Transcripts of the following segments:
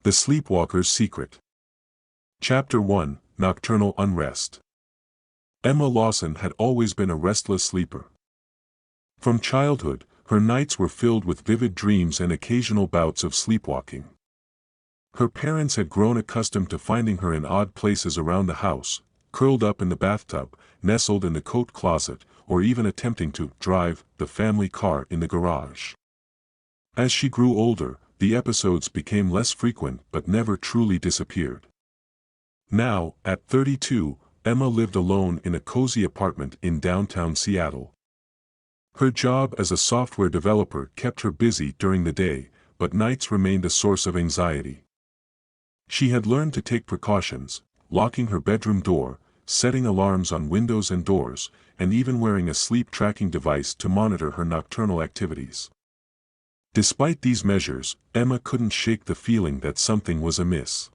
The Sleepwalker's Secret. Chapter 1, Nocturnal Unrest. Emma Lawson had always been a restless sleeper. From childhood, her nights were filled with vivid dreams and occasional bouts of sleepwalking. Her parents had grown accustomed to finding her in odd places around the house, curled up in the bathtub, nestled in the coat closet, or even attempting to drive the family car in the garage. As she grew older, the episodes became less frequent but never truly disappeared. Now, at 32, Emma lived alone in a cozy apartment in downtown Seattle. Her job as a software developer kept her busy during the day, but nights remained a source of anxiety. She had learned to take precautions, locking her bedroom door, setting alarms on windows and doors, and even wearing a sleep tracking device to monitor her nocturnal activities. Despite these measures, Emma couldn't shake the feeling that something was amiss.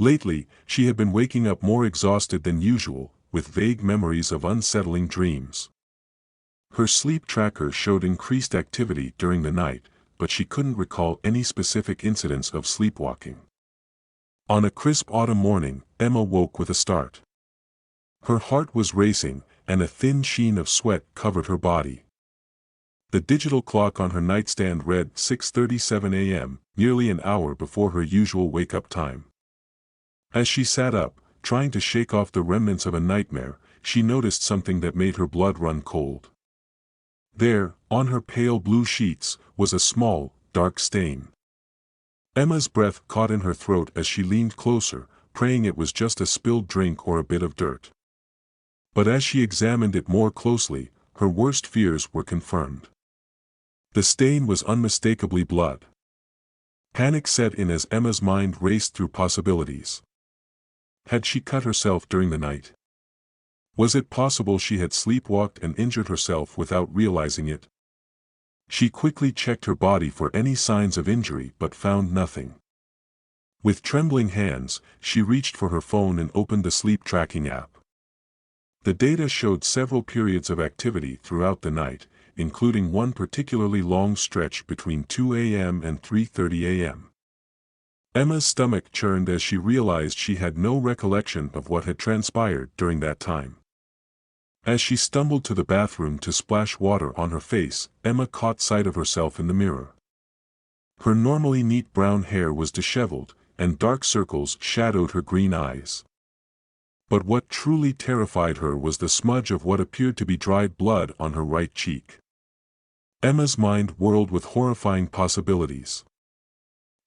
Lately, she had been waking up more exhausted than usual, with vague memories of unsettling dreams. Her sleep tracker showed increased activity during the night, but she couldn't recall any specific incidents of sleepwalking. On a crisp autumn morning, Emma woke with a start. Her heart was racing, and a thin sheen of sweat covered her body. The digital clock on her nightstand read 6:37 a.m., nearly an hour before her usual wake-up time. As she sat up, trying to shake off the remnants of a nightmare, she noticed something that made her blood run cold. There, on her pale blue sheets, was a small, dark stain. Emma's breath caught in her throat as she leaned closer, praying it was just a spilled drink or a bit of dirt. But as she examined it more closely, her worst fears were confirmed. The stain was unmistakably blood. Panic set in as Emma's mind raced through possibilities. Had she cut herself during the night? Was it possible she had sleepwalked and injured herself without realizing it? She quickly checked her body for any signs of injury but found nothing. With trembling hands, she reached for her phone and opened the sleep tracking app. The data showed several periods of activity throughout the night, including one particularly long stretch between 2 a.m. and 3:30 a.m. Emma's stomach churned as she realized she had no recollection of what had transpired during that time. As she stumbled to the bathroom to splash water on her face, Emma caught sight of herself in the mirror. Her normally neat brown hair was disheveled, and dark circles shadowed her green eyes. But what truly terrified her was the smudge of what appeared to be dried blood on her right cheek. Emma's mind whirled with horrifying possibilities.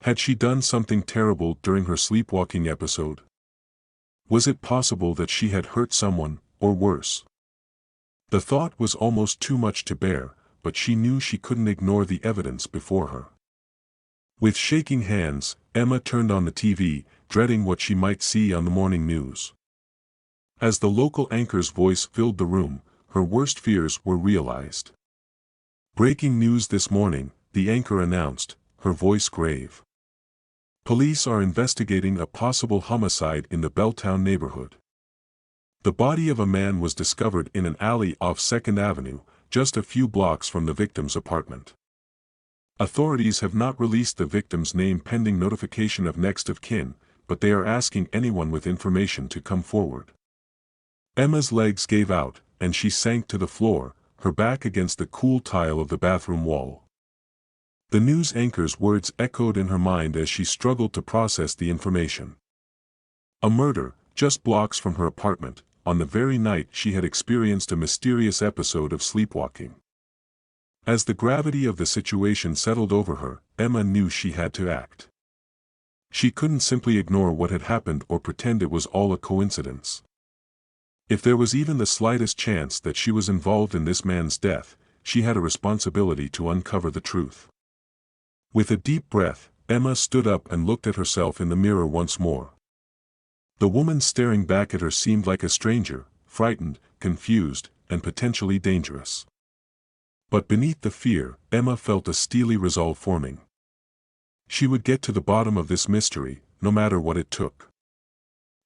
Had she done something terrible during her sleepwalking episode? Was it possible that she had hurt someone, or worse? The thought was almost too much to bear, but she knew she couldn't ignore the evidence before her. With shaking hands, Emma turned on the TV, dreading what she might see on the morning news. As the local anchor's voice filled the room, her worst fears were realized. "Breaking news this morning," the anchor announced, her voice grave. "Police are investigating a possible homicide in the Belltown neighborhood. The body of a man was discovered in an alley off 2nd Avenue, just a few blocks from the victim's apartment. Authorities have not released the victim's name pending notification of next of kin, but they are asking anyone with information to come forward." Emma's legs gave out, and she sank to the floor, her back against the cool tile of the bathroom wall. The news anchor's words echoed in her mind as she struggled to process the information. A murder, just blocks from her apartment, on the very night she had experienced a mysterious episode of sleepwalking. As the gravity of the situation settled over her, Emma knew she had to act. She couldn't simply ignore what had happened or pretend it was all a coincidence. If there was even the slightest chance that she was involved in this man's death, she had a responsibility to uncover the truth. With a deep breath, Emma stood up and looked at herself in the mirror once more. The woman staring back at her seemed like a stranger, frightened, confused, and potentially dangerous. But beneath the fear, Emma felt a steely resolve forming. She would get to the bottom of this mystery, no matter what it took.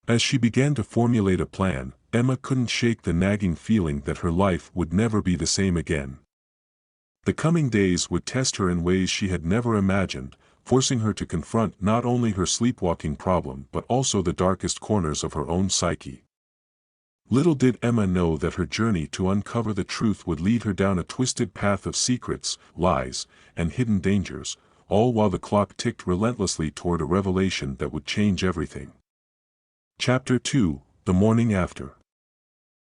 As she began to formulate a plan, Emma couldn't shake the nagging feeling that her life would never be the same again. The coming days would test her in ways she had never imagined, forcing her to confront not only her sleepwalking problem but also the darkest corners of her own psyche. Little did Emma know that her journey to uncover the truth would lead her down a twisted path of secrets, lies, and hidden dangers, all while the clock ticked relentlessly toward a revelation that would change everything. Chapter 2: The Morning After.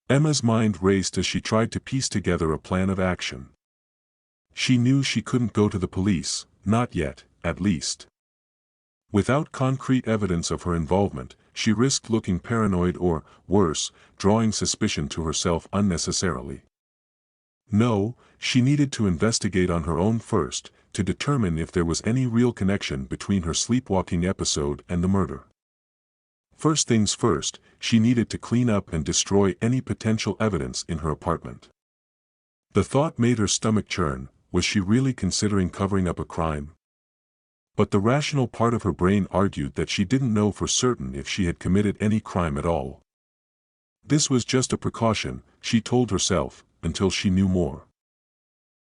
Emma's mind raced as she tried to piece together a plan of action. She knew she couldn't go to the police, not yet, at least. Without concrete evidence of her involvement, she risked looking paranoid or, worse, drawing suspicion to herself unnecessarily. No, she needed to investigate on her own first, to determine if there was any real connection between her sleepwalking episode and the murder. First things first, she needed to clean up and destroy any potential evidence in her apartment. The thought made her stomach churn. Was she really considering covering up a crime? But the rational part of her brain argued that she didn't know for certain if she had committed any crime at all. This was just a precaution, she told herself, until she knew more.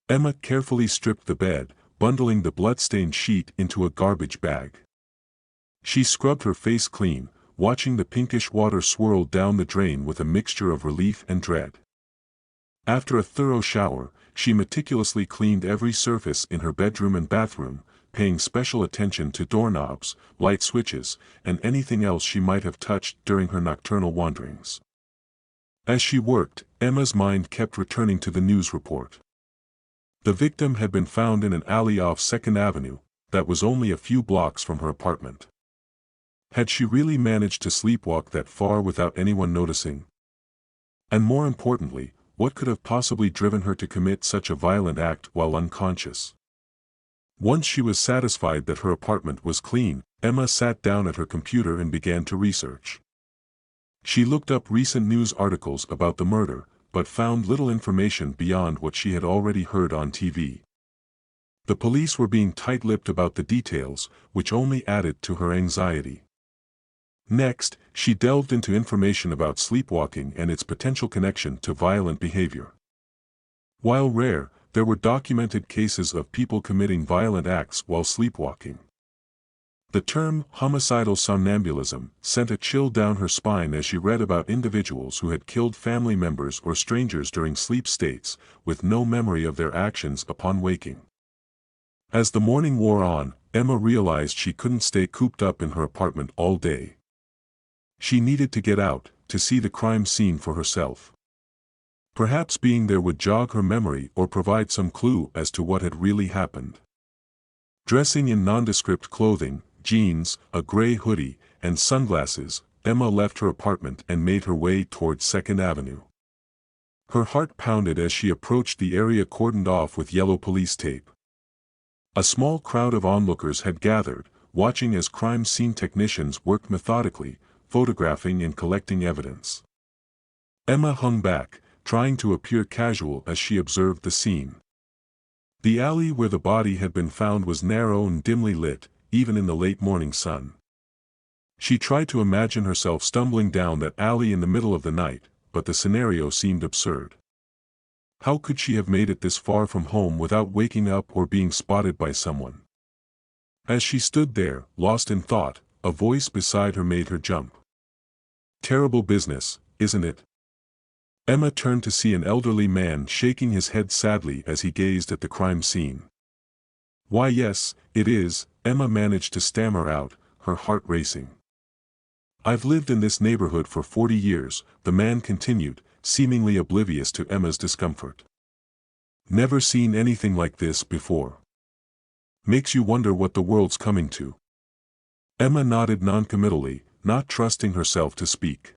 Emma carefully stripped the bed, bundling the blood-stained sheet into a garbage bag. She scrubbed her face clean, watching the pinkish water swirl down the drain with a mixture of relief and dread. After a thorough shower, she meticulously cleaned every surface in her bedroom and bathroom, paying special attention to doorknobs, light switches, and anything else she might have touched during her nocturnal wanderings. As she worked, Emma's mind kept returning to the news report. The victim had been found in an alley off 2nd Avenue, that was only a few blocks from her apartment. Had she really managed to sleepwalk that far without anyone noticing? And more importantly, what could have possibly driven her to commit such a violent act while unconscious? Once she was satisfied that her apartment was clean, Emma sat down at her computer and began to research. She looked up recent news articles about the murder, but found little information beyond what she had already heard on TV. The police were being tight-lipped about the details, which only added to her anxiety. Next, she delved into information about sleepwalking and its potential connection to violent behavior. While rare, there were documented cases of people committing violent acts while sleepwalking. The term homicidal somnambulism sent a chill down her spine as she read about individuals who had killed family members or strangers during sleep states, with no memory of their actions upon waking. As the morning wore on, Emma realized she couldn't stay cooped up in her apartment all day. She needed to get out, to see the crime scene for herself. Perhaps being there would jog her memory or provide some clue as to what had really happened. Dressing in nondescript clothing, jeans, a gray hoodie, and sunglasses, Emma left her apartment and made her way towards 2nd Avenue. Her heart pounded as she approached the area cordoned off with yellow police tape. A small crowd of onlookers had gathered, watching as crime scene technicians worked methodically, photographing and collecting evidence. Emma hung back, trying to appear casual as she observed the scene. The alley where the body had been found was narrow and dimly lit, even in the late morning sun. She tried to imagine herself stumbling down that alley in the middle of the night, but the scenario seemed absurd. How could she have made it this far from home without waking up or being spotted by someone? As she stood there, lost in thought, a voice beside her made her jump. Terrible business, isn't it? Emma turned to see an elderly man shaking his head sadly as he gazed at the crime scene. Why yes, it is, Emma managed to stammer out, her heart racing. I've lived in this neighborhood for 40 years, the man continued, seemingly oblivious to Emma's discomfort. Never seen anything like this before. Makes you wonder what the world's coming to. Emma nodded noncommittally, not trusting herself to speak.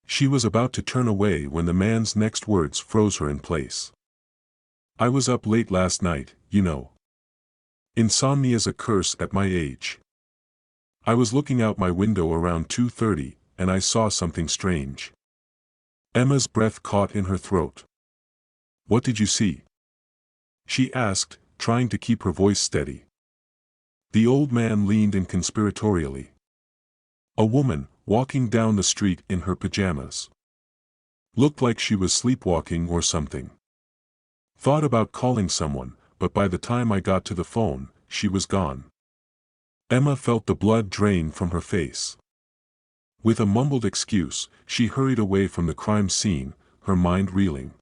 She was about to turn away when the man's next words froze her in place. I was up late last night, you know. Insomnia's a curse at my age. I was looking out my window around 2:30, and I saw something strange. Emma's breath caught in her throat. What did you see? She asked, trying to keep her voice steady. The old man leaned in conspiratorially. A woman, walking down the street in her pajamas. Looked like she was sleepwalking or something. Thought about calling someone, but by the time I got to the phone, she was gone. Emma felt the blood drain from her face. With a mumbled excuse, she hurried away from the crime scene, her mind reeling.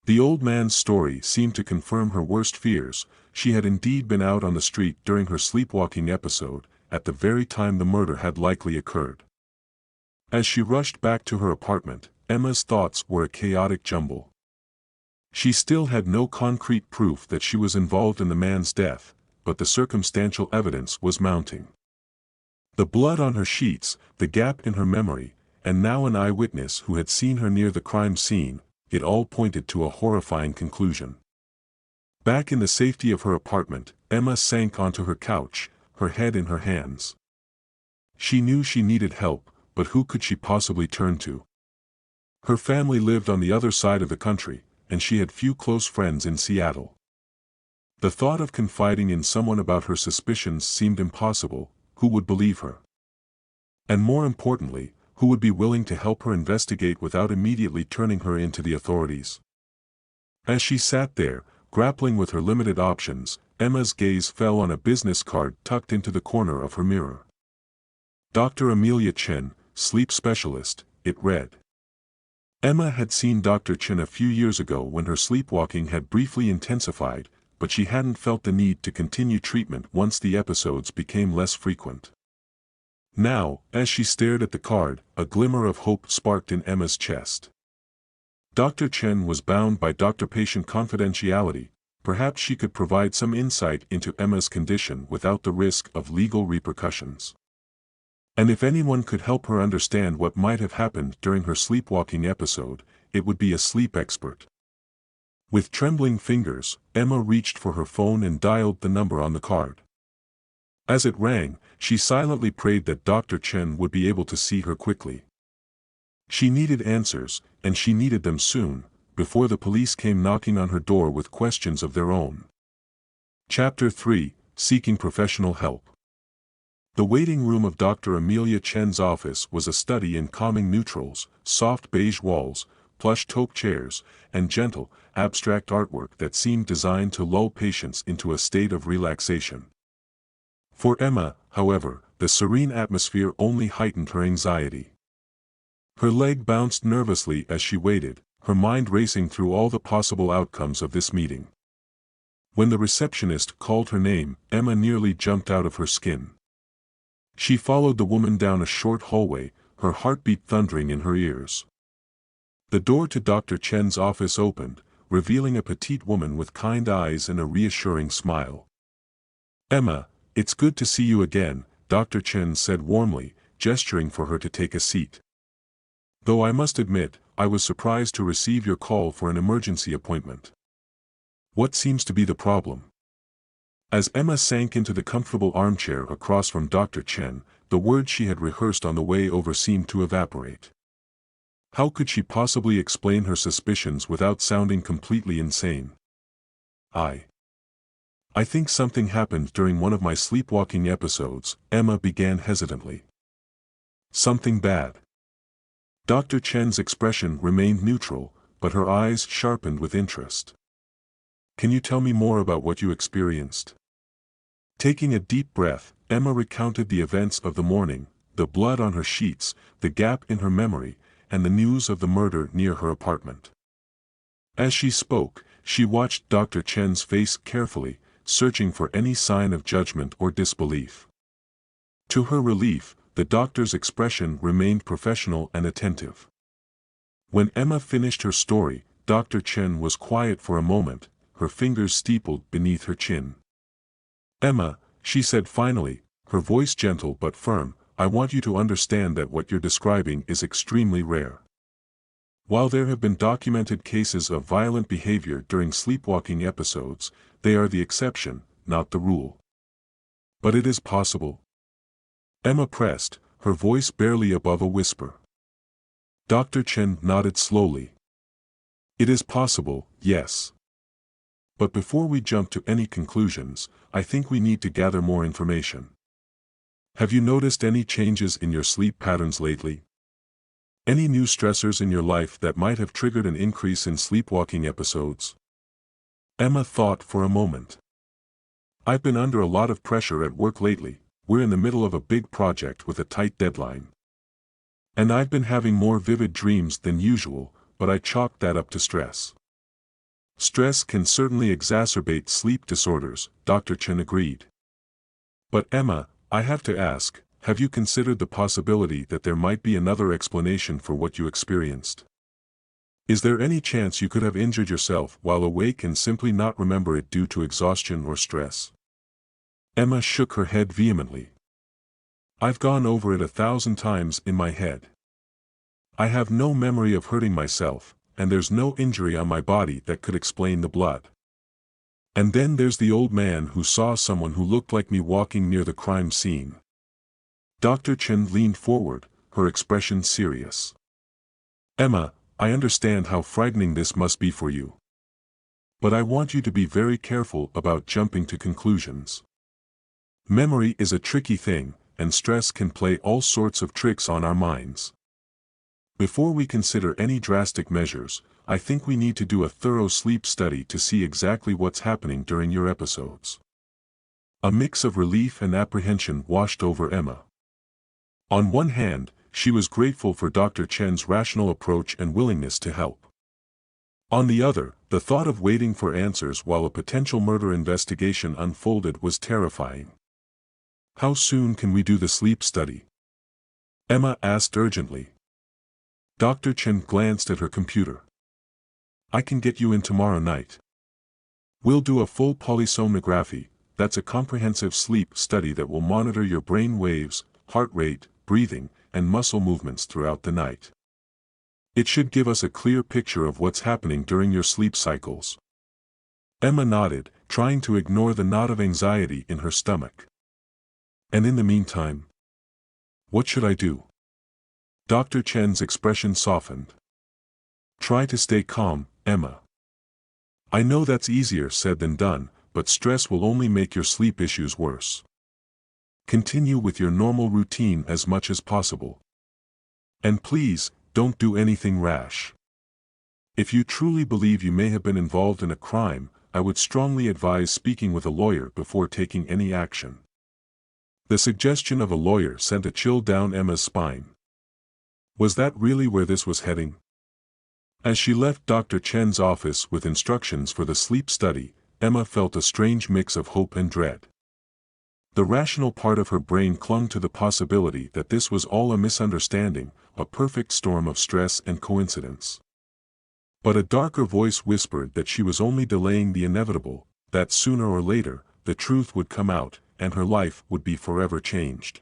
The old man's story seemed to confirm her worst fears. She had indeed been out on the street during her sleepwalking episode, at the very time the murder had likely occurred. As she rushed back to her apartment, Emma's thoughts were a chaotic jumble. She still had no concrete proof that she was involved in the man's death, but the circumstantial evidence was mounting. The blood on her sheets, the gap in her memory, and now an eyewitness who had seen her near the crime scene, it all pointed to a horrifying conclusion. Back in the safety of her apartment, Emma sank onto her couch, her head in her hands. She knew she needed help, but who could she possibly turn to? Her family lived on the other side of the country, and she had few close friends in Seattle. The thought of confiding in someone about her suspicions seemed impossible. Who would believe her? And more importantly, who would be willing to help her investigate without immediately turning her into the authorities? As she sat there, grappling with her limited options, Emma's gaze fell on a business card tucked into the corner of her mirror. Dr. Amelia Chen, sleep specialist, it read. Emma had seen Dr. Chen a few years ago when her sleepwalking had briefly intensified, but she hadn't felt the need to continue treatment once the episodes became less frequent. Now, as she stared at the card, a glimmer of hope sparked in Emma's chest. Dr. Chen was bound by doctor-patient confidentiality. Perhaps she could provide some insight into Emma's condition without the risk of legal repercussions. And if anyone could help her understand what might have happened during her sleepwalking episode, it would be a sleep expert. With trembling fingers, Emma reached for her phone and dialed the number on the card. As it rang, she silently prayed that Dr. Chen would be able to see her quickly. She needed answers, and she needed them soon, before the police came knocking on her door with questions of their own. Chapter 3: Seeking Professional Help. The waiting room of Dr. Amelia Chen's office was a study in calming neutrals, soft beige walls, plush taupe chairs, and gentle, abstract artwork that seemed designed to lull patients into a state of relaxation. For Emma, however, the serene atmosphere only heightened her anxiety. Her leg bounced nervously as she waited, her mind racing through all the possible outcomes of this meeting. When the receptionist called her name, Emma nearly jumped out of her skin. She followed the woman down a short hallway, her heartbeat thundering in her ears. The door to Dr. Chen's office opened, revealing a petite woman with kind eyes and a reassuring smile. "Emma, it's good to see you again," Dr. Chen said warmly, gesturing for her to take a seat. "Though I must admit, I was surprised to receive your call for an emergency appointment. What seems to be the problem?" As Emma sank into the comfortable armchair across from Dr. Chen, the words she had rehearsed on the way over seemed to evaporate. How could she possibly explain her suspicions without sounding completely insane? I think something happened during one of my sleepwalking episodes," Emma began hesitantly. "Something bad?" Dr. Chen's expression remained neutral, but her eyes sharpened with interest. "Can you tell me more about what you experienced?" Taking a deep breath, Emma recounted the events of the morning, the blood on her sheets, the gap in her memory, and the news of the murder near her apartment. As she spoke, she watched Dr. Chen's face carefully, searching for any sign of judgment or disbelief. To her relief, the doctor's expression remained professional and attentive. When Emma finished her story, Dr. Chen was quiet for a moment, her fingers steepled beneath her chin. "Emma," she said finally, her voice gentle but firm, "I want you to understand that what you're describing is extremely rare. While there have been documented cases of violent behavior during sleepwalking episodes, they are the exception, not the rule. But it is possible." Emma pressed, her voice barely above a whisper. Dr. Chen nodded slowly. "It is possible, yes. But before we jump to any conclusions, I think we need to gather more information. Have you noticed any changes in your sleep patterns lately? Any new stressors in your life that might have triggered an increase in sleepwalking episodes?" Emma thought for a moment. "I've been under a lot of pressure at work lately, we're in the middle of a big project with a tight deadline. And I've been having more vivid dreams than usual, but I chalked that up to stress. Stress can certainly exacerbate sleep disorders, Dr. Chen agreed. But Emma, I have to ask, have you considered the possibility that there might be another explanation for what you experienced? Is there any chance you could have injured yourself while awake and simply not remember it due to exhaustion or stress? Emma shook her head vehemently. I've gone over it 1,000 times in my head. I have no memory of hurting myself, and there's no injury on my body that could explain the blood. And then there's the old man who saw someone who looked like me walking near the crime scene. Dr. Chen leaned forward, her expression serious. Emma, I understand how frightening this must be for you. But I want you to be very careful about jumping to conclusions. Memory is a tricky thing, and stress can play all sorts of tricks on our minds. Before we consider any drastic measures, I think we need to do a thorough sleep study to see exactly what's happening during your episodes. A mix of relief and apprehension washed over Emma. On one hand, she was grateful for Dr. Chen's rational approach and willingness to help. On the other, the thought of waiting for answers while a potential murder investigation unfolded was terrifying. How soon can we do the sleep study? Emma asked urgently. Dr. Chen glanced at her computer. I can get you in tomorrow night. We'll do a full polysomnography, that's a comprehensive sleep study that will monitor your brain waves, heart rate, breathing, and muscle movements throughout the night. It should give us a clear picture of what's happening during your sleep cycles. Emma nodded, trying to ignore the knot of anxiety in her stomach. And in the meantime, what should I do? Dr. Chen's expression softened. Try to stay calm, Emma. I know that's easier said than done, but stress will only make your sleep issues worse. Continue with your normal routine as much as possible. And please, don't do anything rash. If you truly believe you may have been involved in a crime, I would strongly advise speaking with a lawyer before taking any action. The suggestion of a lawyer sent a chill down Emma's spine. Was that really where this was heading? As she left Dr. Chen's office with instructions for the sleep study, Emma felt a strange mix of hope and dread. The rational part of her brain clung to the possibility that this was all a misunderstanding, a perfect storm of stress and coincidence. But a darker voice whispered that she was only delaying the inevitable, that sooner or later, the truth would come out, and her life would be forever changed.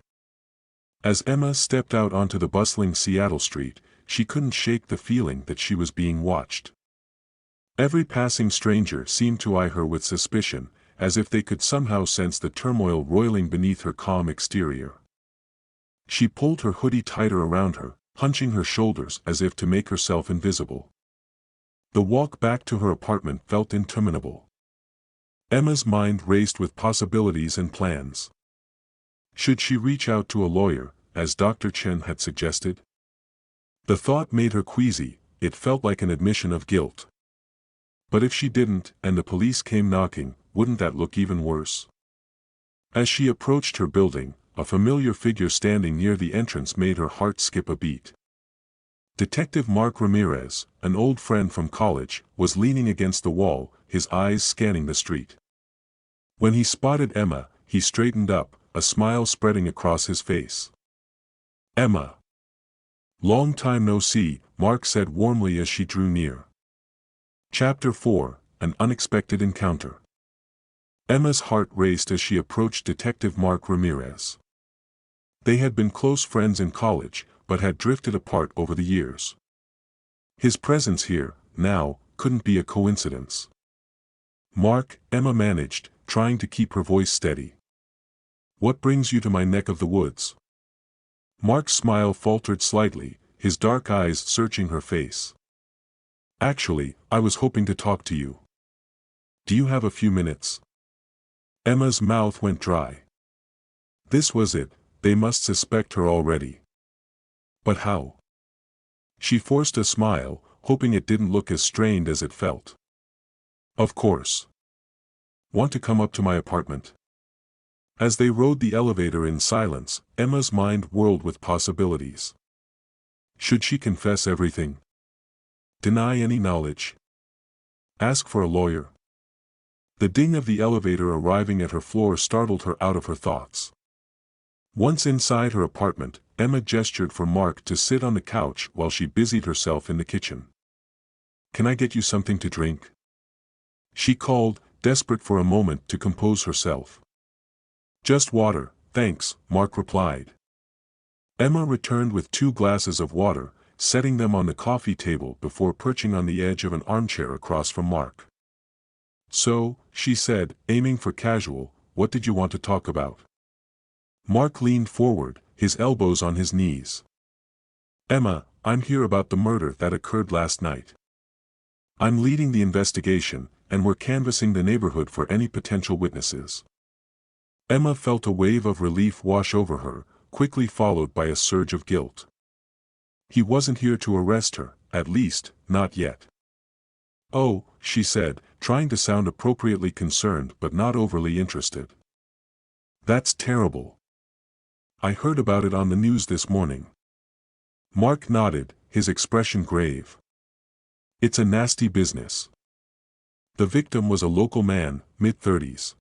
As Emma stepped out onto the bustling Seattle street, she couldn't shake the feeling that she was being watched. Every passing stranger seemed to eye her with suspicion, as if they could somehow sense the turmoil roiling beneath her calm exterior. She pulled her hoodie tighter around her, hunching her shoulders as if to make herself invisible. The walk back to her apartment felt interminable. Emma's mind raced with possibilities and plans. Should she reach out to a lawyer, as Dr. Chen had suggested? The thought made her queasy, it felt like an admission of guilt. But if she didn't, and the police came knocking, wouldn't that look even worse? As she approached her building, a familiar figure standing near the entrance made her heart skip a beat. Detective Mark Ramirez, an old friend from college, was leaning against the wall, his eyes scanning the street. When he spotted Emma, he straightened up, a smile spreading across his face. Emma. Long time no see, Mark said warmly as she drew near. Chapter 4, An Unexpected Encounter. Emma's heart raced as she approached Detective Mark Ramirez. They had been close friends in college, but had drifted apart over the years. His presence here, now, couldn't be a coincidence. Mark, Emma managed, trying to keep her voice steady. What brings you to my neck of the woods? Mark's smile faltered slightly, his dark eyes searching her face. Actually, I was hoping to talk to you. Do you have a few minutes? Emma's mouth went dry. This was it, they must suspect her already. But how? She forced a smile, hoping it didn't look as strained as it felt. Of course. Want to come up to my apartment? As they rode the elevator in silence, Emma's mind whirled with possibilities. Should she confess everything? Deny any knowledge? Ask for a lawyer? The ding of the elevator arriving at her floor startled her out of her thoughts. Once inside her apartment, Emma gestured for Mark to sit on the couch while she busied herself in the kitchen. "Can I get you something to drink?" she called, desperate for a moment to compose herself. "Just water, thanks," Mark replied. Emma returned with 2 glasses of water, setting them on the coffee table before perching on the edge of an armchair across from Mark. "So," she said, aiming for casual, "what did you want to talk about?" Mark leaned forward, his elbows on his knees. "Emma, I'm here about the murder that occurred last night. I'm leading the investigation, and we're canvassing the neighborhood for any potential witnesses." Emma felt a wave of relief wash over her, quickly followed by a surge of guilt. He wasn't here to arrest her, at least, not yet. "Oh," she said, trying to sound appropriately concerned but not overly interested. "That's terrible. I heard about it on the news this morning." Mark nodded, his expression grave. "It's a nasty business. The victim was a local man, mid-30s.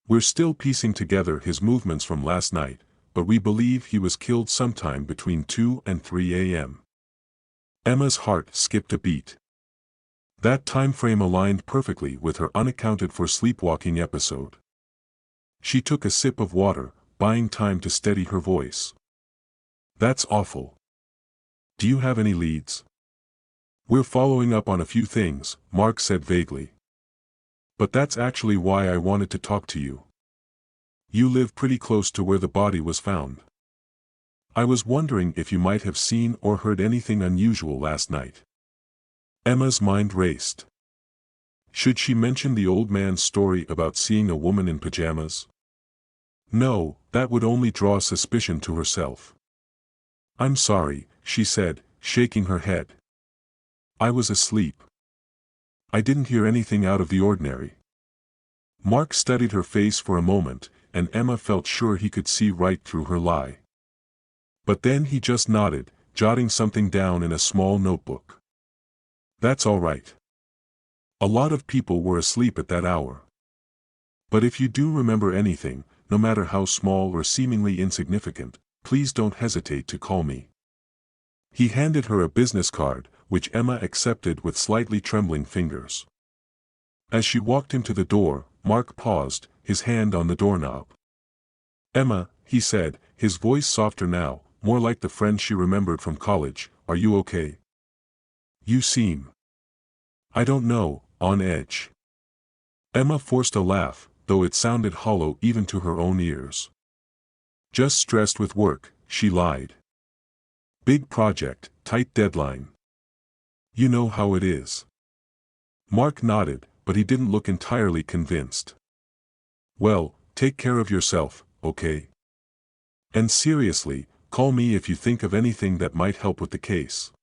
We're still piecing together his movements from last night, but we believe he was killed sometime between 2 and 3 a.m. Emma's heart skipped a beat. That time frame aligned perfectly with her unaccounted-for sleepwalking episode. She took a sip of water, buying time to steady her voice. "That's awful. Do you have any leads?" "We're following up on a few things," Mark said vaguely. "But that's actually why I wanted to talk to you. You live pretty close to where the body was found. I was wondering if you might have seen or heard anything unusual last night." Emma's mind raced. Should she mention the old man's story about seeing a woman in pajamas? No, that would only draw suspicion to herself. "I'm sorry," she said, shaking her head. "I was asleep. I didn't hear anything out of the ordinary." Mark studied her face for a moment, and Emma felt sure he could see right through her lie. But then he just nodded, jotting something down in a small notebook. "That's all right. A lot of people were asleep at that hour. But if you do remember anything, no matter how small or seemingly insignificant, please don't hesitate to call me." He handed her a business card, which Emma accepted with slightly trembling fingers. As she walked him to the door, Mark paused, his hand on the doorknob. "Emma," he said, his voice softer now, more like the friend she remembered from college, "are you okay? You seem, I don't know, on edge." Emma forced a laugh, though it sounded hollow even to her own ears. "Just stressed with work," she lied. "Big project, tight deadline. You know how it is." Mark nodded, but he didn't look entirely convinced. "Well, take care of yourself, okay? And seriously, call me if you think of anything that might help with the case."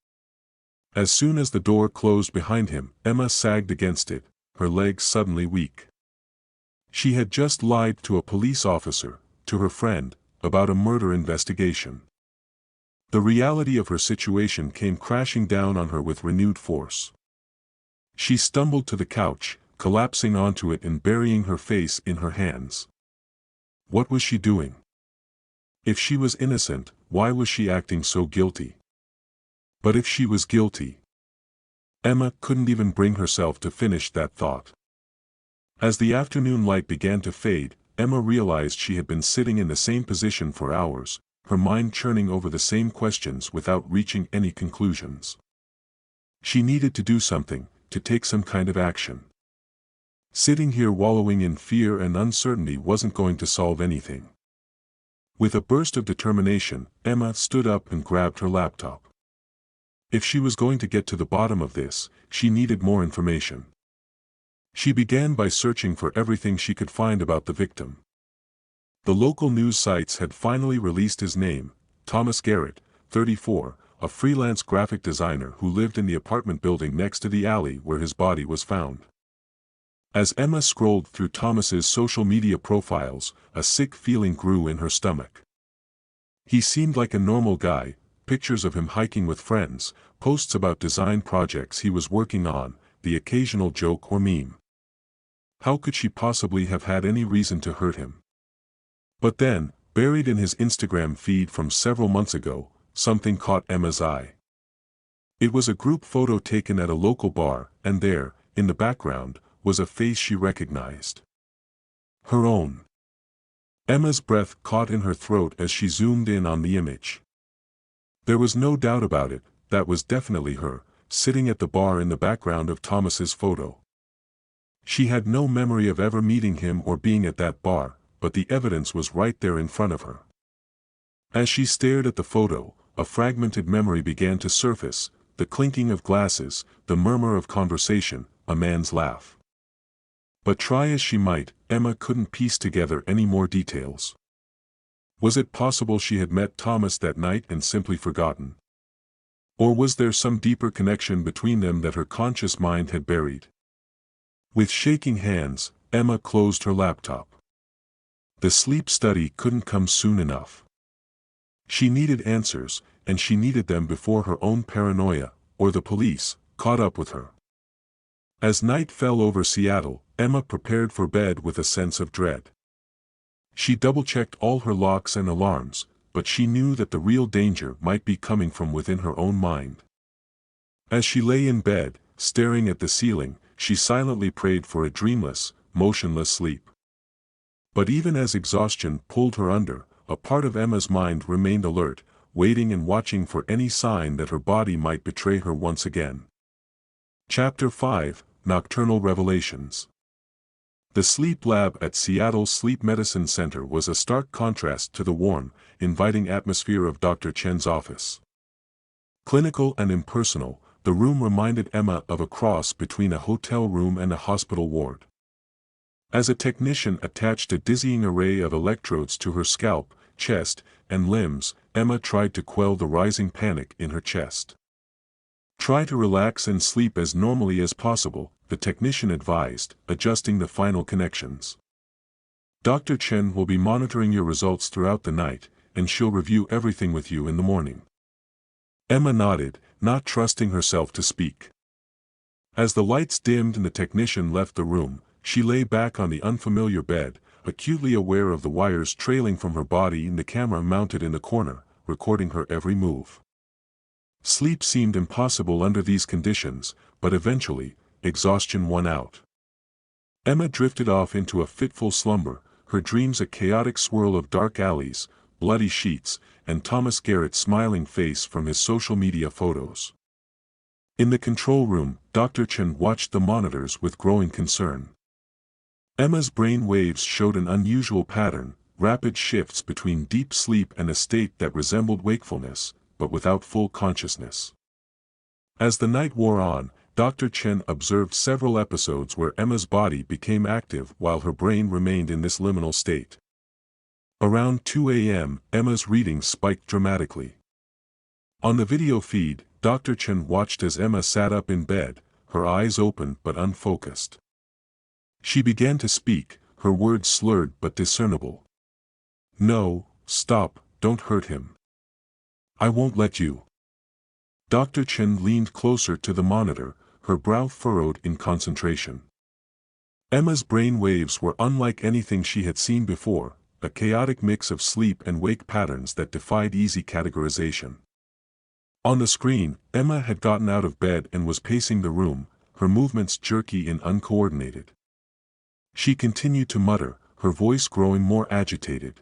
As soon as the door closed behind him, Emma sagged against it, her legs suddenly weak. She had just lied to a police officer, to her friend, about a murder investigation. The reality of her situation came crashing down on her with renewed force. She stumbled to the couch, collapsing onto it and burying her face in her hands. What was she doing? If she was innocent, why was she acting so guilty? But if she was guilty? Emma couldn't even bring herself to finish that thought. As the afternoon light began to fade, Emma realized she had been sitting in the same position for hours, her mind churning over the same questions without reaching any conclusions. She needed to do something, to take some kind of action. Sitting here wallowing in fear and uncertainty wasn't going to solve anything. With a burst of determination, Emma stood up and grabbed her laptop. If she was going to get to the bottom of this, she needed more information. She began by searching for everything she could find about the victim. The local news sites had finally released his name, Thomas Garrett, 34, a freelance graphic designer who lived in the apartment building next to the alley where his body was found. As Emma scrolled through Thomas's social media profiles, a sick feeling grew in her stomach. He seemed like a normal guy, pictures of him hiking with friends, posts about design projects he was working on, the occasional joke or meme. How could she possibly have had any reason to hurt him? But then, buried in his Instagram feed from several months ago, something caught Emma's eye. It was a group photo taken at a local bar, and there, in the background, was a face she recognized. Her own. Emma's breath caught in her throat as she zoomed in on the image. There was no doubt about it, that was definitely her, sitting at the bar in the background of Thomas's photo. She had no memory of ever meeting him or being at that bar, but the evidence was right there in front of her. As she stared at the photo, a fragmented memory began to surface, the clinking of glasses, the murmur of conversation, a man's laugh. But try as she might, Emma couldn't piece together any more details. Was it possible she had met Thomas that night and simply forgotten? Or was there some deeper connection between them that her conscious mind had buried? With shaking hands, Emma closed her laptop. The sleep study couldn't come soon enough. She needed answers, and she needed them before her own paranoia, or the police, caught up with her. As night fell over Seattle, Emma prepared for bed with a sense of dread. She double-checked all her locks and alarms, but she knew that the real danger might be coming from within her own mind. As she lay in bed, staring at the ceiling, she silently prayed for a dreamless, motionless sleep. But even as exhaustion pulled her under, a part of Emma's mind remained alert, waiting and watching for any sign that her body might betray her once again. Chapter 5, Nocturnal Revelations. The sleep lab at Seattle's Sleep Medicine Center was a stark contrast to the warm, inviting atmosphere of Dr. Chen's office. Clinical and impersonal, the room reminded Emma of a cross between a hotel room and a hospital ward. As a technician attached a dizzying array of electrodes to her scalp, chest, and limbs, Emma tried to quell the rising panic in her chest. Try to relax and sleep as normally as possible, the technician advised, adjusting the final connections. Dr. Chen will be monitoring your results throughout the night, and she'll review everything with you in the morning. Emma nodded, not trusting herself to speak. As the lights dimmed and the technician left the room, she lay back on the unfamiliar bed, acutely aware of the wires trailing from her body and the camera mounted in the corner, recording her every move. Sleep seemed impossible under these conditions, but eventually, exhaustion won out. Emma drifted off into a fitful slumber, her dreams a chaotic swirl of dark alleys, bloody sheets, and Thomas Garrett's smiling face from his social media photos. In the control room, Dr. Chen watched the monitors with growing concern. Emma's brain waves showed an unusual pattern, rapid shifts between deep sleep and a state that resembled wakefulness, but without full consciousness. As the night wore on, Dr. Chen observed several episodes where Emma's body became active while her brain remained in this liminal state. Around 2 a.m., Emma's readings spiked dramatically. On the video feed, Dr. Chen watched as Emma sat up in bed, her eyes open but unfocused. She began to speak, her words slurred but discernible. "No, stop, don't hurt him. I won't let you." Dr. Chen leaned closer to the monitor, her brow furrowed in concentration. Emma's brain waves were unlike anything she had seen before, a chaotic mix of sleep and wake patterns that defied easy categorization. On the screen, Emma had gotten out of bed and was pacing the room, her movements jerky and uncoordinated. She continued to mutter, her voice growing more agitated.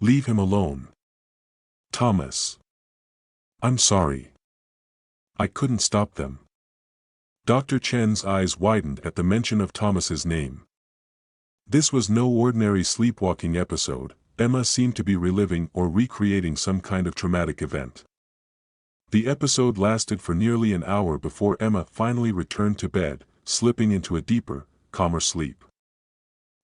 "Leave him alone. Thomas. I'm sorry. I couldn't stop them." Dr. Chen's eyes widened at the mention of Thomas's name. This was no ordinary sleepwalking episode, Emma seemed to be reliving or recreating some kind of traumatic event. The episode lasted for nearly an hour before Emma finally returned to bed, slipping into a deeper, calmer sleep.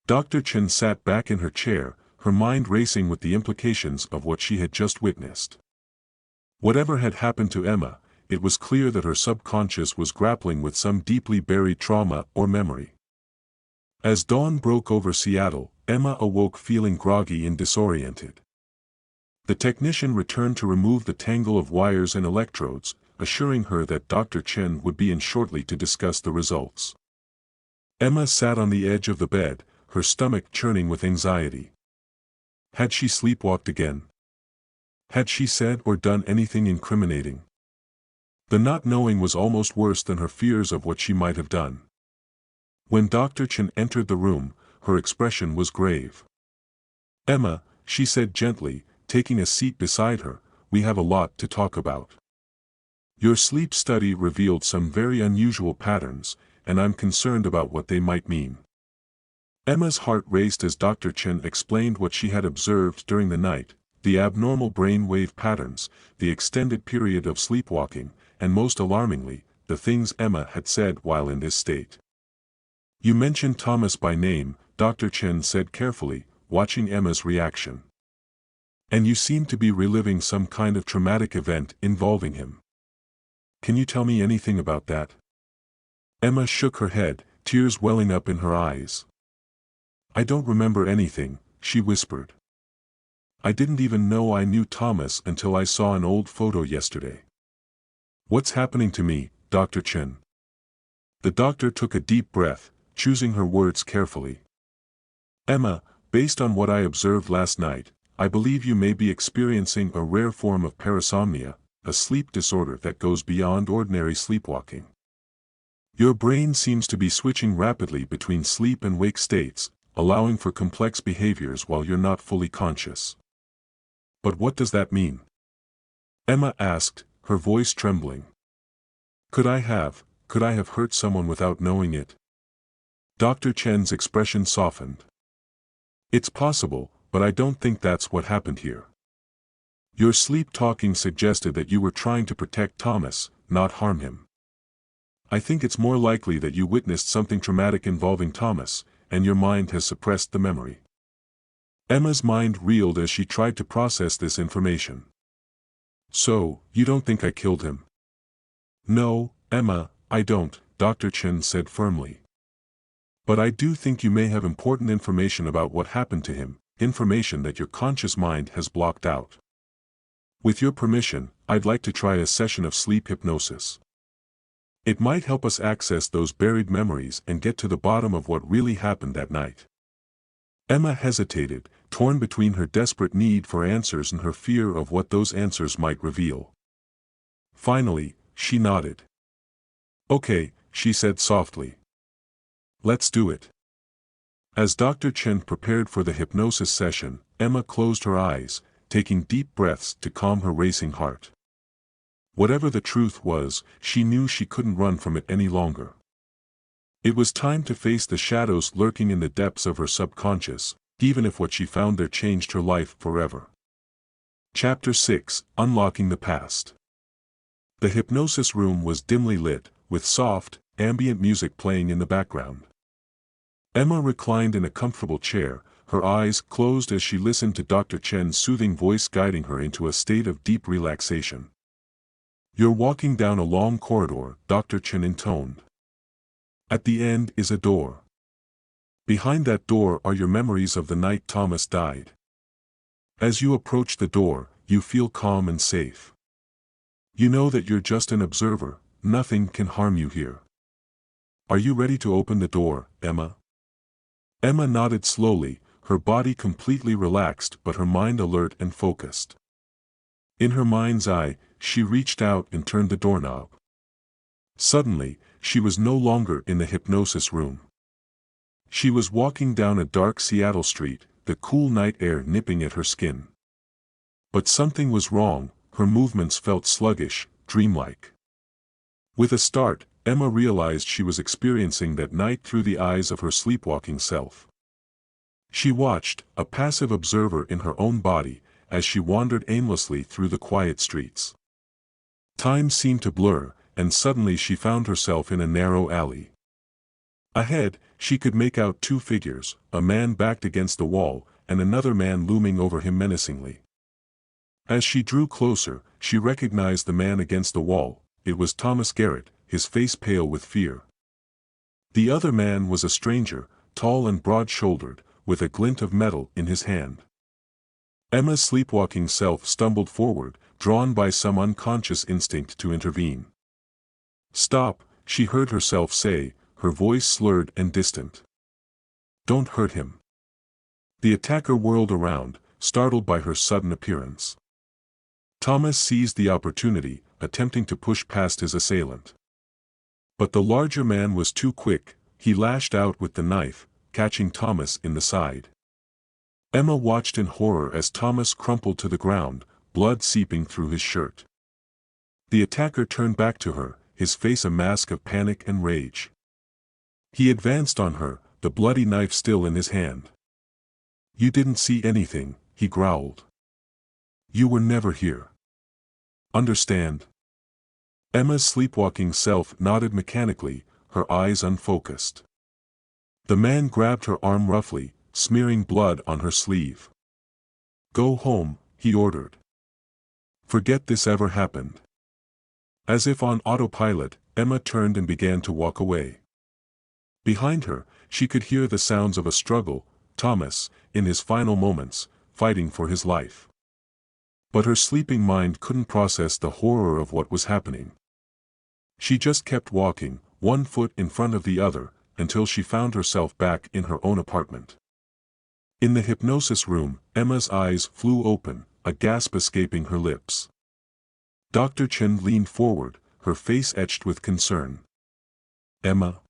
Dr. Chen sat back in her chair, her mind racing with the implications of what she had just witnessed. Whatever had happened to Emma, it was clear that her subconscious was grappling with some deeply buried trauma or memory. As dawn broke over Seattle, Emma awoke feeling groggy and disoriented. The technician returned to remove the tangle of wires and electrodes, assuring her that Dr. Chen would be in shortly to discuss the results. Emma sat on the edge of the bed, her stomach churning with anxiety. Had she sleepwalked again? Had she said or done anything incriminating? The not knowing was almost worse than her fears of what she might have done. When Dr. Chen entered the room, her expression was grave. "Emma," she said gently, taking a seat beside her, "we have a lot to talk about. Your sleep study revealed some very unusual patterns, and I'm concerned about what they might mean." Emma's heart raced as Dr. Chen explained what she had observed during the night, the abnormal brain wave patterns, the extended period of sleepwalking, and most alarmingly, the things Emma had said while in this state. "You mentioned Thomas by name," Dr. Chen said carefully, watching Emma's reaction. "And you seem to be reliving some kind of traumatic event involving him. Can you tell me anything about that?" Emma shook her head, tears welling up in her eyes. "I don't remember anything," she whispered. "I didn't even know I knew Thomas until I saw an old photo yesterday." "What's happening to me, Dr. Chen?" The doctor took a deep breath, choosing her words carefully. "Emma, based on what I observed last night, I believe you may be experiencing a rare form of parasomnia, a sleep disorder that goes beyond ordinary sleepwalking. Your brain seems to be switching rapidly between sleep and wake states, allowing for complex behaviors while you're not fully conscious." "But what does that mean?" Emma asked, her voice trembling. Could I have hurt someone without knowing it?" Dr. Chen's expression softened. "It's possible, but I don't think that's what happened here. Your sleep talking suggested that you were trying to protect Thomas, not harm him. I think it's more likely that you witnessed something traumatic involving Thomas, and your mind has suppressed the memory." Emma's mind reeled as she tried to process this information. "So, you don't think I killed him?" "No, Emma, I don't," Dr. Chen said firmly. "But I do think you may have important information about what happened to him, information that your conscious mind has blocked out. With your permission, I'd like to try a session of sleep hypnosis. It might help us access those buried memories and get to the bottom of what really happened that night." Emma hesitated, torn between her desperate need for answers and her fear of what those answers might reveal. Finally, she nodded. "Okay," she said softly. "Let's do it." As Dr. Chen prepared for the hypnosis session, Emma closed her eyes, taking deep breaths to calm her racing heart. Whatever the truth was, she knew she couldn't run from it any longer. It was time to face the shadows lurking in the depths of her subconscious, even if what she found there changed her life forever. Chapter 6: Unlocking the Past. The hypnosis room was dimly lit, with soft, ambient music playing in the background. Emma reclined in a comfortable chair, her eyes closed as she listened to Dr. Chen's soothing voice guiding her into a state of deep relaxation. "You're walking down a long corridor," Dr. Chen intoned. "At the end is a door. Behind that door are your memories of the night Thomas died. As you approach the door, you feel calm and safe. You know that you're just an observer, nothing can harm you here. Are you ready to open the door, Emma?" Emma nodded slowly, her body completely relaxed but her mind alert and focused. In her mind's eye, she reached out and turned the doorknob. Suddenly, she was no longer in the hypnosis room. She was walking down a dark Seattle street, the cool night air nipping at her skin. But something was wrong, her movements felt sluggish, dreamlike. With a start, Emma realized she was experiencing that night through the eyes of her sleepwalking self. She watched, a passive observer in her own body, as she wandered aimlessly through the quiet streets. Time seemed to blur, and suddenly she found herself in a narrow alley. Ahead, she could make out two figures, a man backed against the wall, and another man looming over him menacingly. As she drew closer, she recognized the man against the wall. It was Thomas Garrett, his face pale with fear. The other man was a stranger, tall and broad-shouldered, with a glint of metal in his hand. Emma's sleepwalking self stumbled forward, drawn by some unconscious instinct to intervene. "Stop," she heard herself say, her voice slurred and distant. "Don't hurt him." The attacker whirled around, startled by her sudden appearance. Thomas seized the opportunity, attempting to push past his assailant. But the larger man was too quick. He lashed out with the knife, catching Thomas in the side. Emma watched in horror as Thomas crumpled to the ground, blood seeping through his shirt. The attacker turned back to her, his face a mask of panic and rage. He advanced on her, the bloody knife still in his hand. "You didn't see anything," he growled. "You were never here. Understand?" Emma's sleepwalking self nodded mechanically, her eyes unfocused. The man grabbed her arm roughly, smearing blood on her sleeve. "Go home," he ordered. "Forget this ever happened." As if on autopilot, Emma turned and began to walk away. Behind her, she could hear the sounds of a struggle, Thomas, in his final moments, fighting for his life. But her sleeping mind couldn't process the horror of what was happening. She just kept walking, one foot in front of the other, until she found herself back in her own apartment. In the hypnosis room, Emma's eyes flew open, a gasp escaping her lips. Dr. Chen leaned forward, her face etched with concern. "Emma?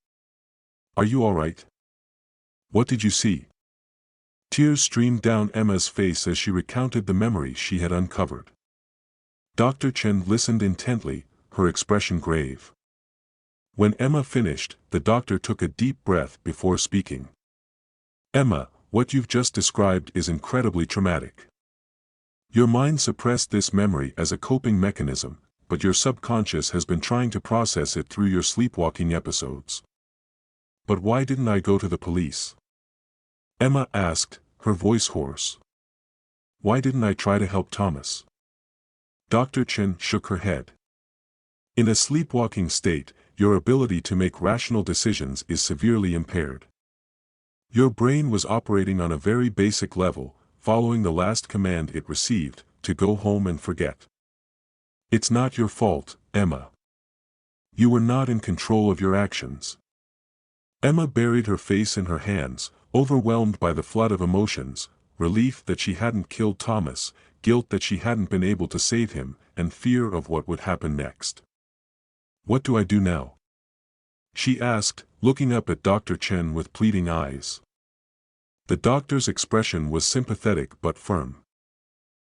Are you all right? What did you see?" Tears streamed down Emma's face as she recounted the memories she had uncovered. Dr. Chen listened intently, her expression grave. When Emma finished, the doctor took a deep breath before speaking. "Emma, what you've just described is incredibly traumatic. Your mind suppressed this memory as a coping mechanism, but your subconscious has been trying to process it through your sleepwalking episodes." "But why didn't I go to the police?" Emma asked, her voice hoarse. "Why didn't I try to help Thomas?" Dr. Chen shook her head. "In a sleepwalking state, your ability to make rational decisions is severely impaired. Your brain was operating on a very basic level, following the last command it received, to go home and forget. It's not your fault, Emma. You were not in control of your actions." Emma buried her face in her hands, overwhelmed by the flood of emotions, relief that she hadn't killed Thomas, guilt that she hadn't been able to save him, and fear of what would happen next. "What do I do now?" she asked, looking up at Dr. Chen with pleading eyes. The doctor's expression was sympathetic but firm.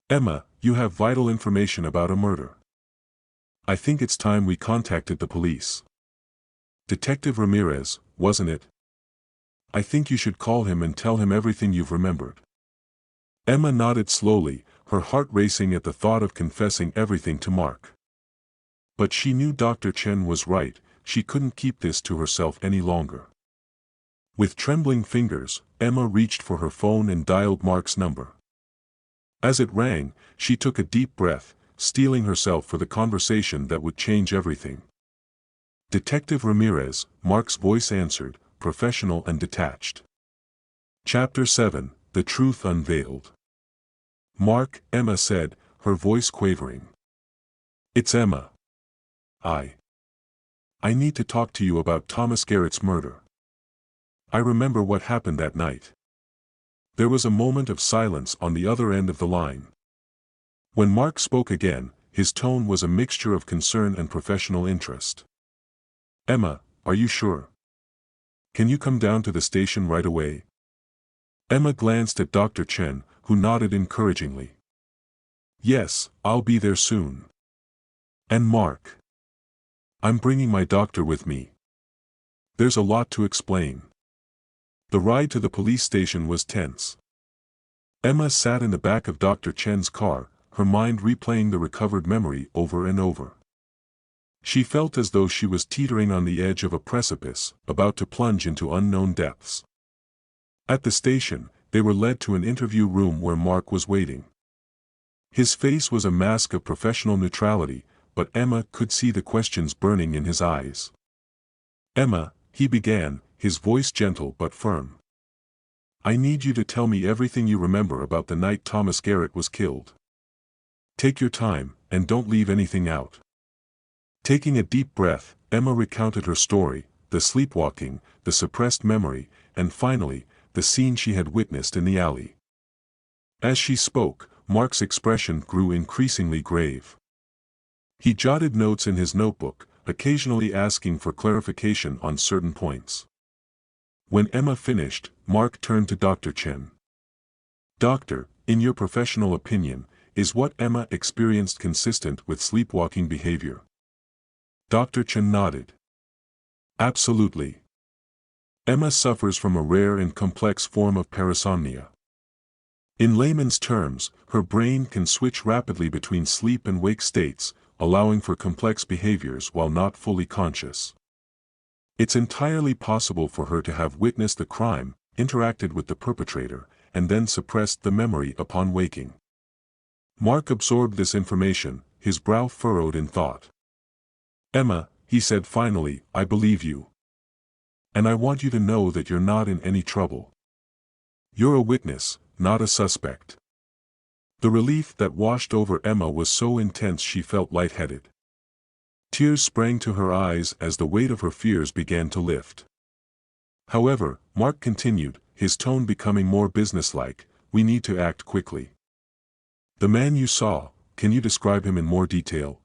"Emma, you have vital information about a murder. I think it's time we contacted the police. Detective Ramirez, wasn't it? I think you should call him and tell him everything you've remembered." Emma nodded slowly, her heart racing at the thought of confessing everything to Mark. But she knew Dr. Chen was right, she couldn't keep this to herself any longer. With trembling fingers, Emma reached for her phone and dialed Mark's number. As it rang, she took a deep breath, steeling herself for the conversation that would change everything. "Detective Ramirez," Mark's voice answered, professional and detached. Chapter 7, The Truth Unveiled. "Mark," Emma said, her voice quavering. "It's Emma. I need to talk to you about Thomas Garrett's murder. I remember what happened that night." There was a moment of silence on the other end of the line. When Mark spoke again, his tone was a mixture of concern and professional interest. "Emma, are you sure? Can you come down to the station right away?" Emma glanced at Dr. Chen, who nodded encouragingly. "Yes, I'll be there soon." "And Mark? I'm bringing my doctor with me. There's a lot to explain." The ride to the police station was tense. Emma sat in the back of Dr. Chen's car, her mind replaying the recovered memory over and over. She felt as though she was teetering on the edge of a precipice, about to plunge into unknown depths. At the station, they were led to an interview room where Mark was waiting. His face was a mask of professional neutrality, but Emma could see the questions burning in his eyes. "Emma," he began, his voice gentle but firm. "I need you to tell me everything you remember about the night Thomas Garrett was killed. Take your time, and don't leave anything out." Taking a deep breath, Emma recounted her story, the sleepwalking, the suppressed memory, and finally, the scene she had witnessed in the alley. As she spoke, Mark's expression grew increasingly grave. He jotted notes in his notebook, occasionally asking for clarification on certain points. When Emma finished, Mark turned to Dr. Chen. "Doctor, in your professional opinion, is what Emma experienced consistent with sleepwalking behavior?" Dr. Chen nodded. "Absolutely. Emma suffers from a rare and complex form of parasomnia. In layman's terms, her brain can switch rapidly between sleep and wake states, allowing for complex behaviors while not fully conscious. It's entirely possible for her to have witnessed the crime, interacted with the perpetrator, and then suppressed the memory upon waking." Mark absorbed this information, his brow furrowed in thought. "Emma," he said finally, "I believe you. And I want you to know that you're not in any trouble. You're a witness, not a suspect." The relief that washed over Emma was so intense she felt lightheaded. Tears sprang to her eyes as the weight of her fears began to lift. However, Mark continued, his tone becoming more businesslike, "We need to act quickly. The man you saw, can you describe him in more detail?"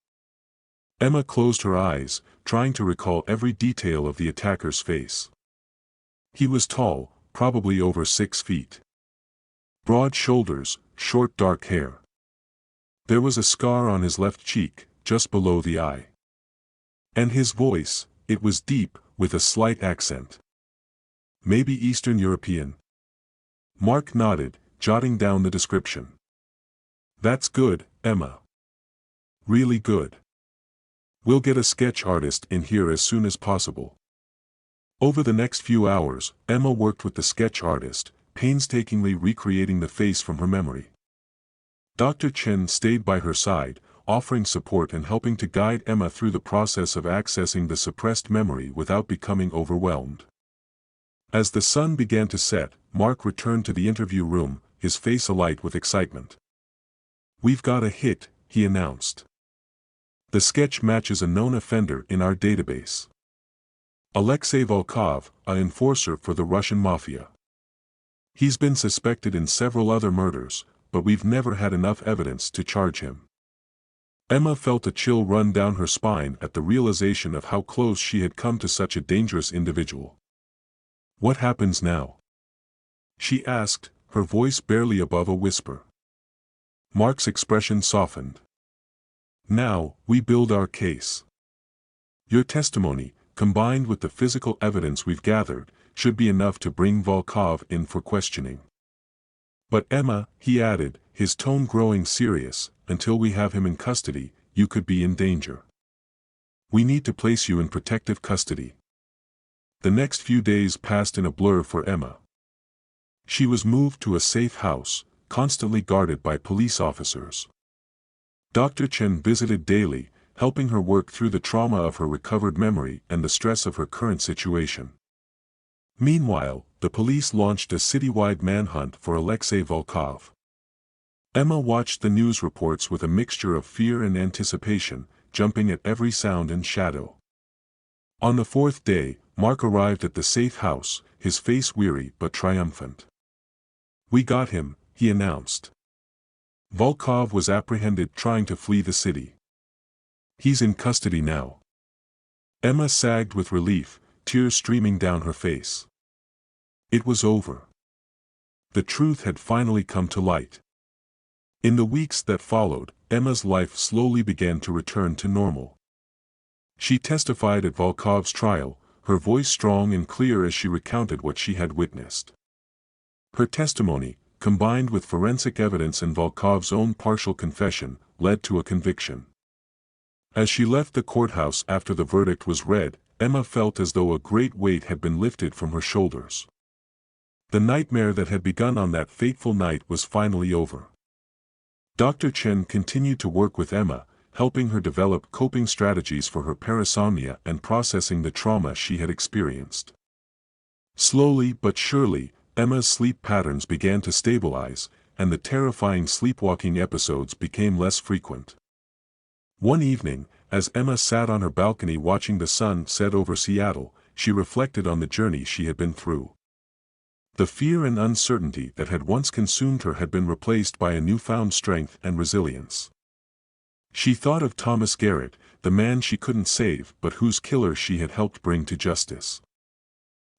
Emma closed her eyes, trying to recall every detail of the attacker's face. He was tall, probably over 6 feet. Broad shoulders, short dark hair. There was a scar on his left cheek, just below the eye. And his voice, it was deep, with a slight accent. "Maybe Eastern European?" Mark nodded, jotting down the description. "That's good, Emma. Really good. We'll get a sketch artist in here as soon as possible." Over the next few hours, Emma worked with the sketch artist, painstakingly recreating the face from her memory. Dr. Chen stayed by her side, offering support and helping to guide Emma through the process of accessing the suppressed memory without becoming overwhelmed. As the sun began to set, Mark returned to the interview room, his face alight with excitement. "We've got a hit," he announced. "The sketch matches a known offender in our database. Alexei Volkov, an enforcer for the Russian mafia. He's been suspected in several other murders, but we've never had enough evidence to charge him." Emma felt a chill run down her spine at the realization of how close she had come to such a dangerous individual. "What happens now?" she asked, her voice barely above a whisper. Mark's expression softened. "Now, we build our case. Your testimony, combined with the physical evidence we've gathered, should be enough to bring Volkov in for questioning. But Emma," he added, his tone growing serious, "until we have him in custody, you could be in danger. We need to place you in protective custody." The next few days passed in a blur for Emma. She was moved to a safe house, constantly guarded by police officers. Dr. Chen visited daily, helping her work through the trauma of her recovered memory and the stress of her current situation. Meanwhile, the police launched a citywide manhunt for Alexei Volkov. Emma watched the news reports with a mixture of fear and anticipation, jumping at every sound and shadow. On the 4th day, Mark arrived at the safe house, his face weary but triumphant. "We got him," he announced. "Volkov was apprehended trying to flee the city. He's in custody now." Emma sagged with relief, tears streaming down her face. It was over. The truth had finally come to light. In the weeks that followed, Emma's life slowly began to return to normal. She testified at Volkov's trial, her voice strong and clear as she recounted what she had witnessed. Her testimony, combined with forensic evidence and Volkov's own partial confession, led to a conviction. As she left the courthouse after the verdict was read, Emma felt as though a great weight had been lifted from her shoulders. The nightmare that had begun on that fateful night was finally over. Dr. Chen continued to work with Emma, helping her develop coping strategies for her parasomnia and processing the trauma she had experienced. Slowly but surely, Emma's sleep patterns began to stabilize, and the terrifying sleepwalking episodes became less frequent. One evening, as Emma sat on her balcony watching the sun set over Seattle, she reflected on the journey she had been through. The fear and uncertainty that had once consumed her had been replaced by a newfound strength and resilience. She thought of Thomas Garrett, the man she couldn't save but whose killer she had helped bring to justice.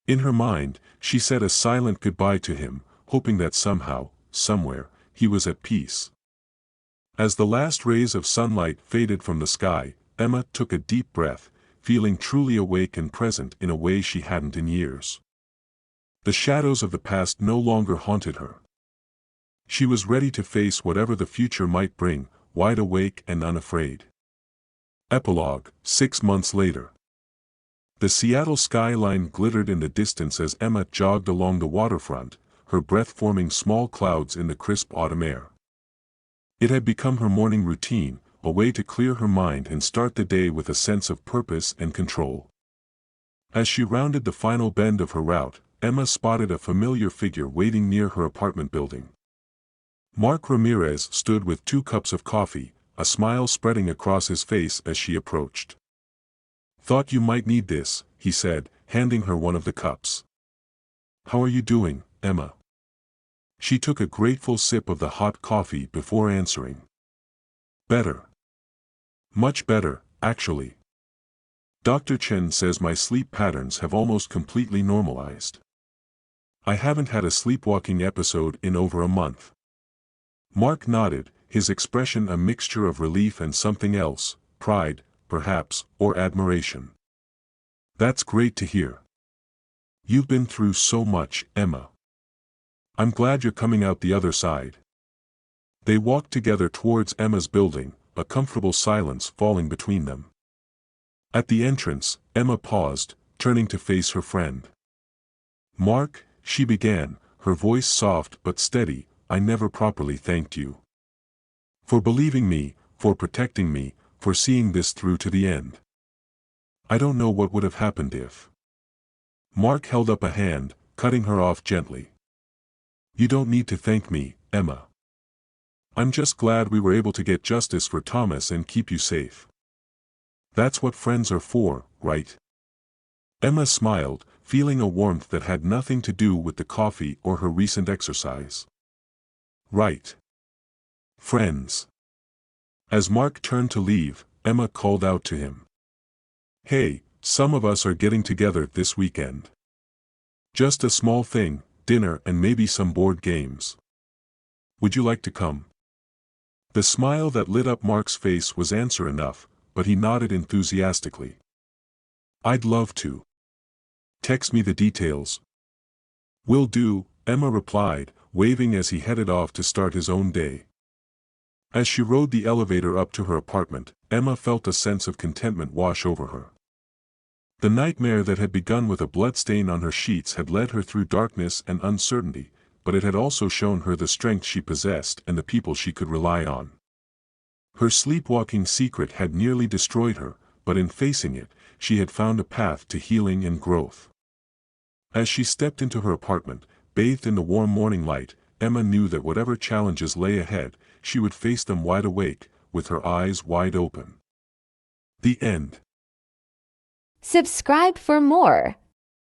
In her mind, she said a silent goodbye to him, hoping that somehow, somewhere, he was at peace. As the last rays of sunlight faded from the sky, Emma took a deep breath, feeling truly awake and present in a way she hadn't in years. The shadows of the past no longer haunted her. She was ready to face whatever the future might bring, wide awake and unafraid. Epilogue, 6 months later. The Seattle skyline glittered in the distance as Emma jogged along the waterfront, her breath forming small clouds in the crisp autumn air. It had become her morning routine, a way to clear her mind and start the day with a sense of purpose and control. As she rounded the final bend of her route, Emma spotted a familiar figure waiting near her apartment building. Mark Ramirez stood with 2 cups of coffee, a smile spreading across his face as she approached. "Thought you might need this," he said, handing her one of the cups. "How are you doing, Emma?" She took a grateful sip of the hot coffee before answering. "Better. Much better, actually. Dr. Chen says my sleep patterns have almost completely normalized. I haven't had a sleepwalking episode in over a month." Mark nodded, his expression a mixture of relief and something else, pride, perhaps, or admiration. "That's great to hear. You've been through so much, Emma. I'm glad you're coming out the other side." They walked together towards Emma's building, a comfortable silence falling between them. At the entrance, Emma paused, turning to face her friend. "Mark," she began, her voice soft but steady, "I never properly thanked you. For believing me, for protecting me, for seeing this through to the end. I don't know what would have happened if—" Mark held up a hand, cutting her off gently. "You don't need to thank me, Emma. I'm just glad we were able to get justice for Thomas and keep you safe. That's what friends are for, right?" Emma smiled, feeling a warmth that had nothing to do with the coffee or her recent exercise. "Right. Friends." As Mark turned to leave, Emma called out to him. "Hey, some of us are getting together this weekend. Just a small thing, dinner and maybe some board games. Would you like to come?" The smile that lit up Mark's face was answer enough, but he nodded enthusiastically. "I'd love to. Text me the details." "Will do," Emma replied, waving as he headed off to start his own day. As she rode the elevator up to her apartment, Emma felt a sense of contentment wash over her. The nightmare that had begun with a bloodstain on her sheets had led her through darkness and uncertainty, but it had also shown her the strength she possessed and the people she could rely on. Her sleepwalking secret had nearly destroyed her, but in facing it, she had found a path to healing and growth. As she stepped into her apartment, bathed in the warm morning light, Emma knew that whatever challenges lay ahead, she would face them wide awake, with her eyes wide open. The end. Subscribe for more.